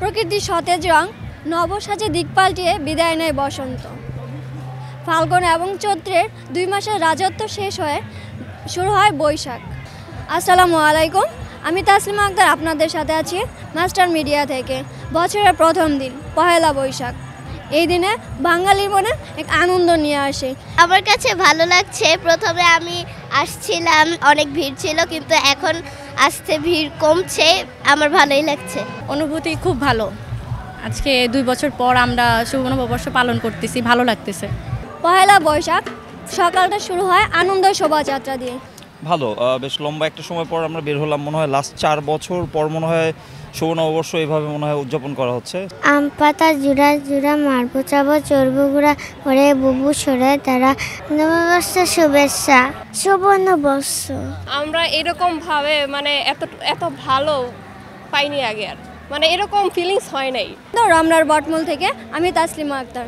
প্রকৃতির সতেজ রং নবসাজে দিক পাল্টিয়ে বিদায় নেয় বসন্ত। ফাল্গুন এবং চৈত্রের 2 মাসের রাজত্ব শেষ হয়ে শুরু হয় বৈশাখ। আসসালামু আলাইকুম, আমি তাসলিমা আক্তার আপনাদের সাথে আছি মাস্টার মিডিয়া থেকে। বছরের প্রথম দিন পহেলা বৈশাখ, এই দিনে বাঙালির মনে এক আনন্দ নিয়ে আসে। আমার কাছে ভালো লাগছে। প্রথমে আমি আসছিলাম, অনেক ভিড় ছিল, কিন্তু এখন আসতে ভিড় কমছে, আমার ভালোই লাগছে। অনুভূতি খুব ভালো। আজকে 2 বছর পর আমরা শুভ নববর্ষ পালন করতেছি, ভালো লাগতেছে। পহেলা বৈশাখ সকালটা শুরু হয় আনন্দ শোভাযাত্রা দিয়ে। ভালো, বেশ লম্বা একটা সময় পর আমরা বের হলাম, মনে হয় লাস্ট 4 বছর পর মনে হয় শুভ নববর্ষ এইভাবে মনে হয় উদযাপন করা হচ্ছে। আম পাতা জুড়া জুড়া মারবো চাবো চড়বো গুড়া ওরে বুবু সরে তারা নববর্ষের শুভেচ্ছা, শুভ নববর্ষ। আমরা এরকম ভাবে এত ভালো পাইনি আগে, আর এরকম ফিলিংস হয় নাই। রমনার বটমূল থেকে আমি তাসলিমা আক্তার।